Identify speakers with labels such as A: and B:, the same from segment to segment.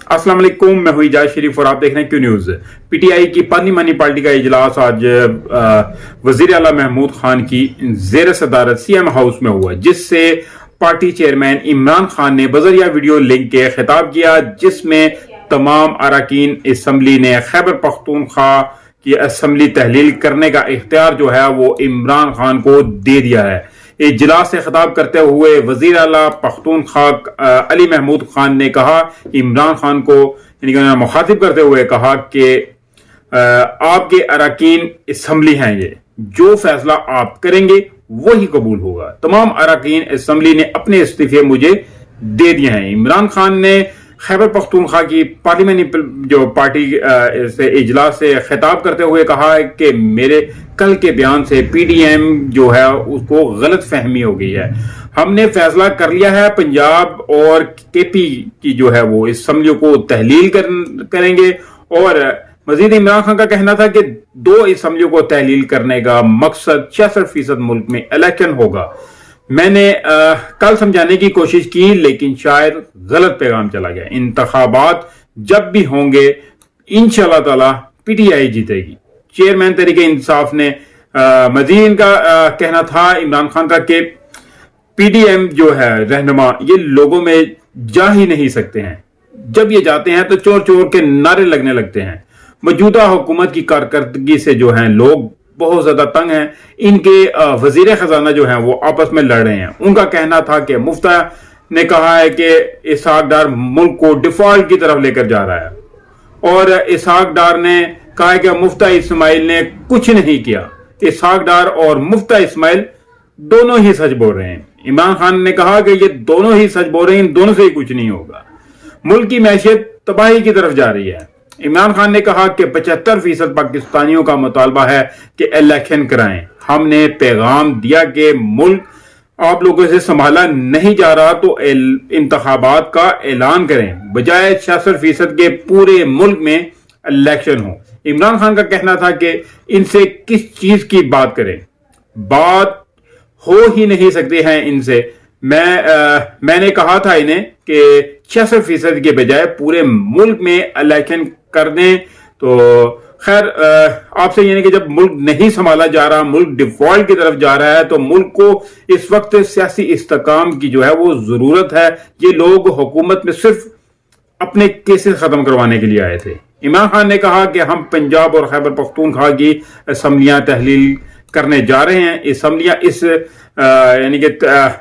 A: अस्सलाम वालेकुम, मैं हूं इजाज शरीफ और आप देख रहे हैं क्यू न्यूज। पीटीआई की पार्लिमानी पार्टी का इजलास आज वजीर आला महमूद खान की जेर सदारत सीएम हाउस में हुआ, जिससे पार्टी चेयरमैन इमरान खान ने बजरिया वीडियो लिंक के खिताब किया, जिसमें तमाम अरकान असम्बली ने खैबर पख्तूनख्वा की असम्बली तहलील करने का इख्तियार जो है वो इमरान खान को दे दिया है। इजलास से खिताब करते हुए वजीर आला पख्तूनख्वा अली महमूद खान ने कहा, इमरान खान को मुखातिब करते हुए कहा कि आपके अरकान असम्बली हैं, ये जो फैसला आप करेंगे वही कबूल होगा। तमाम अरकान असम्बली ने अपने इस्तीफे मुझे दे दिए हैं। इमरान खान ने खैबर पख्तूनख्वा की पार्लियामेंटी जो पार्टी से इजलास से खिताब करते हुए कहा है कि मेरे कल के बयान से पीडीएम जो है उसको गलत फहमी हो गई है। हमने फैसला कर लिया है, पंजाब और केपी की जो है वो असम्बलियों को तहलील करेंगे। और मजीद इमरान खान का कहना था कि 2 असम्बलियों को तहलील करने का मकसद 66% मुल्क में इलेक्शन होगा। मैंने कल समझाने की कोशिश की, लेकिन शायद गलत पैगाम चला गया। इंतखाबात जब भी होंगे इंशाअल्लाह ताला पीटीआई जीतेगी। चेयरमैन तहरीक इंसाफ ने मजीद इनका कहना था इमरान खान का कि पीडीएम जो है रहनुमा ये लोगों में जा ही नहीं सकते हैं। जब ये जाते हैं तो चोर चोर के नारे लगने लगते हैं। मौजूदा हुकूमत की कारकर्दगी से जो है लोग बहुत ज्यादा तंग हैं। इनके वजीर खजाना जो हैं वो आपस में लड़ रहे हैं। उनका कहना था कि मुफ्ता ने कहा है कि इसहाक डार मुल्क को डिफॉल्ट की तरफ लेकर जा रहा है, और इसहाक डार ने कहा है कि मुफ्ता इस्माइल ने कुछ नहीं किया। इसहाक डार और मुफ्ता इस्माइल दोनों ही सच बोल रहे हैं। इमरान खान ने कहा कि ये दोनों ही सच बोल रहे हैं, इन दोनों से ही कुछ नहीं होगा। मुल्क की मैशियत तबाही की तरफ जा रही है। इमरान खान ने कहा कि 75% पाकिस्तानियों का मुतालबा है कि इलेक्शन कराएं। हमने पैगाम दिया कि मुल्क आप लोगों से संभाला नहीं जा रहा तो इंतखाबात का ऐलान करें, बजाय 66% के पूरे मुल्क में इलेक्शन हो। इमरान खान का कहना था कि इनसे किस चीज की बात करें, बात हो ही नहीं सकती है इनसे। मैंने कहा था इन्हें कि 66% के बजाय पूरे मुल्क में इलेक्शन कर दें। तो खैर आपसे यानी कि जब मुल्क नहीं संभाला जा रहा, मुल्क डिफॉल्ट की तरफ जा रहा है, तो मुल्क को इस वक्त सियासी इस्तेकाम की जो है वो जरूरत है। ये लोग हुकूमत में सिर्फ अपने केसेस खत्म करवाने के लिए आए थे। इमरान खान ने कहा कि हम पंजाब और खैबर पख्तूनख्वा की असम्बलियां तहलील करने जा रहे हैं। असम्बलियां इस यानी कि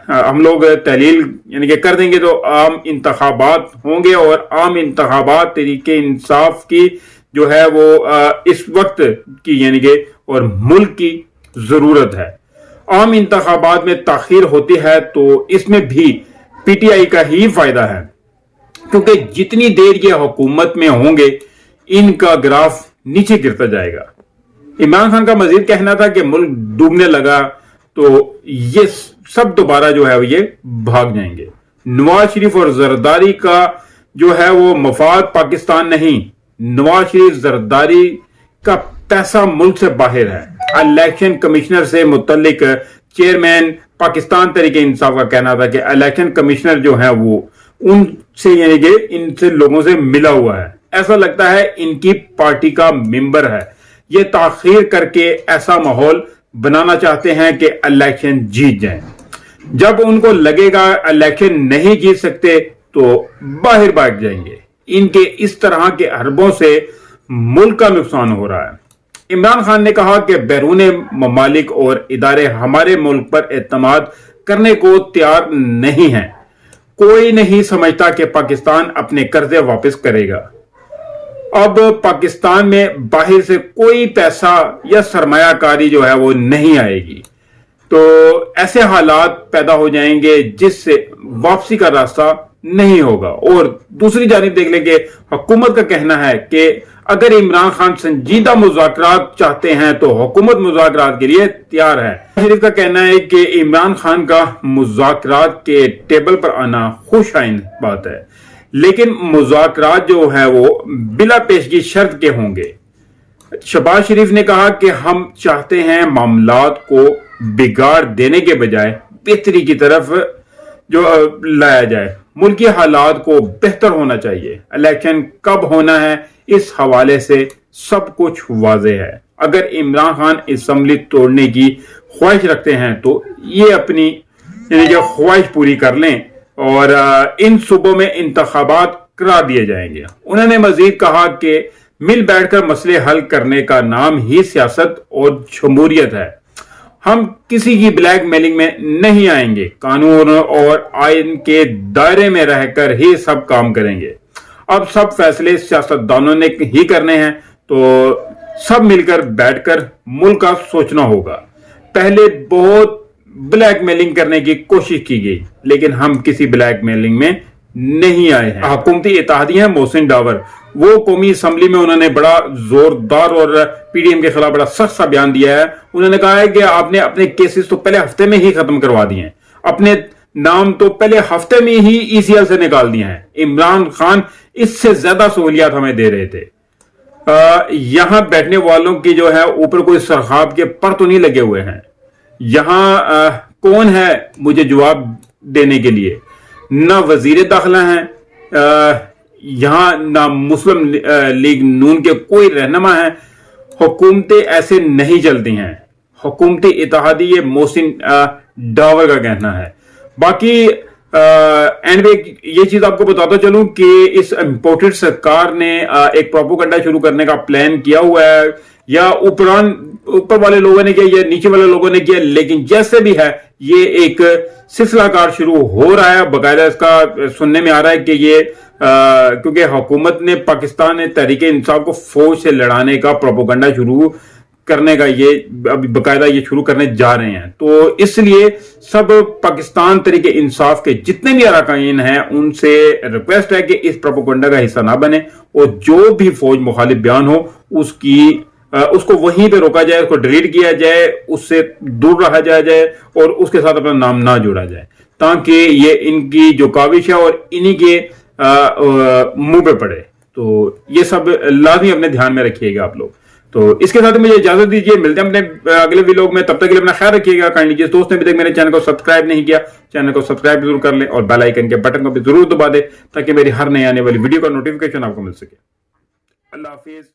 A: हम लोग तहलील यानी कि कर देंगे तो आम इंतखाबात होंगे, और आम इंतखाबात तरीके इंसाफ की जो है वो इस वक्त की यानी कि और मुल्क की जरूरत है। आम इंतखाबात में ताखीर होती है तो इसमें भी पीटीआई का ही फायदा है, क्योंकि जितनी देर ये हुकूमत में होंगे इनका ग्राफ नीचे गिरता जाएगा। इमरान खान का मजीद कहना था कि मुल्क डूबने लगा तो ये सब दोबारा जो है ये भाग जाएंगे। नवाज शरीफ और जरदारी का जो है वो मफाद पाकिस्तान नहीं, नवाज शरीफ जरदारी का पैसा मुल्क से बाहर है। इलेक्शन कमिश्नर से मुतल्लिक चेयरमैन पाकिस्तान तहरीक इंसाफ का कहना था कि इलेक्शन कमिश्नर जो है वो उनसे यानी कि इनसे लोगों से मिला हुआ है। ऐसा लगता है इनकी पार्टी का मेंबर है। ये ताखीर करके ऐसा माहौल बनाना चाहते हैं कि इलेक्शन जीत जाए। जब उनको लगेगा इलेक्शन नहीं जीत सकते तो बाहर भाग जाएंगे। इनके इस तरह के हरबों से मुल्क का नुकसान हो रहा है। इमरान खान ने कहा कि बैरूनी ममालिक और इदारे हमारे मुल्क पर एतमाद करने को तैयार नहीं है। कोई नहीं समझता कि पाकिस्तान अपने कर्जे वापस करेगा। अब पाकिस्तान में बाहर से कोई पैसा या सरमायाकारी जो है वो नहीं आएगी, तो ऐसे हालात पैदा हो जाएंगे जिससे वापसी का रास्ता नहीं होगा। और दूसरी जानिब देख लेंगे, हुकूमत का कहना है कि अगर इमरान खान संजीदा मुज़ाकरात चाहते हैं तो हुकूमत मुज़ाकरात के लिए तैयार है। शरीफ का कहना है कि इमरान खान का मुज़ाकरात के टेबल पर आना खुश आइन बात है, लेकिन मुज़ाकरात जो है वो बिला पेशगी शर्त के होंगे। शहबाज शरीफ ने कहा कि हम चाहते हैं मामलात को बिगाड़ देने के बजाय बेहतरी की तरफ जो लाया जाए। मुल्की हालात को बेहतर होना चाहिए। इलेक्शन कब होना है, इस हवाले से सब कुछ वाज़ेह है। अगर इमरान खान असम्बली तोड़ने की ख्वाहिश रखते हैं तो ये अपनी जो ख्वाहिश पूरी कर लें और इन सूबों में इंतखाबात करा दिए जाएंगे। उन्होंने मजीद कहा कि मिल बैठकर मसले हल करने का नाम ही सियासत और जमहूरियत है। हम किसी की ब्लैक मेलिंग में नहीं आएंगे, कानून और आइन के दायरे में रहकर ही सब काम करेंगे। अब सब फैसले सियासतदानों ने ही करने हैं, तो सब मिलकर बैठकर मुल्क का सोचना होगा। पहले बहुत ब्लैक मेलिंग करने की कोशिश की गई, लेकिन हम किसी ब्लैक मेलिंग में नहीं आए हैं। हुकूमती इत्तेहादी हैं मोहसिन डावर, वो कौमी असम्बली में उन्होंने बड़ा जोरदार और पीडीएम के खिलाफ बड़ा सख्त सा बयान दिया है। उन्होंने कहा है कि आपने अपने केसेस तो पहले हफ्ते में ही खत्म करवा दिए हैं, अपने नाम तो पहले हफ्ते में ही ईसीएल से निकाल दिए हैं। इमरान खान इससे ज्यादा सहूलियात हमें दे रहे थे। यहां बैठने वालों की जो है ऊपर कोई सरखाब के पर तो नहीं लगे हुए हैं। यहां कौन है मुझे जवाब देने के लिए? ना वजीर दाखिला हैं, यहां ना मुस्लिम लीग नून के कोई रहनुमा है। हुकूमतें ऐसे नहीं चलती हैं। हुकूमती इत्तेहादी ये मोहसिन डावर का कहना है। बाकी एंड में ये चीज आपको बताता चलूं कि इस इंपोर्टेड सरकार ने एक प्रोपोगंडा शुरू करने का प्लान किया हुआ है, या ऊपर वाले लोगों ने किया या नीचे वाले लोगों ने किया, लेकिन जैसे भी है ये एक सिलसिलाकार शुरू हो रहा है। बाकायदा इसका सुनने में आ रहा है कि ये क्योंकि हुकूमत ने पाकिस्तान ने तहरीक इंसाफ को फौज से लड़ाने का प्रोपोगंडा शुरू करने का ये अभी बाकायदा ये शुरू करने जा रहे हैं, तो इसलिए सब पाकिस्तान तहरीक इंसाफ के जितने भी अरकान हैं उनसे रिक्वेस्ट है कि इस प्रोपोगंडा का हिस्सा ना बने और जो भी फौज मुखालिफ बयान हो उसको वहीं पे रोका जाए, उसको डिलीट किया जाए, उससे दूर रहा जाए और उसके साथ अपना नाम ना जोड़ा जाए, ताकि ये इनकी जो काविश है और इन्हीं के मुंह पे पड़े। तो ये सब लाजमी अपने ध्यान में रखिएगा आप लोग। तो इसके साथ मुझे इजाजत दीजिए, मिलते हैं अपने अगले व्लॉग में। तब तक के लिए अपना ख्याल रखिएगा। काइंडली जिस दोस्त ने अभी तक मेरे चैनल को सब्सक्राइब नहीं किया, चैनल को सब्सक्राइब जरूर कर ले और बेल आइकन के बटन को भी जरूर दबा दे, ताकि मेरी हर नई आने वाली वीडियो का नोटिफिकेशन आपको मिल सके। अल्लाह हाफिज।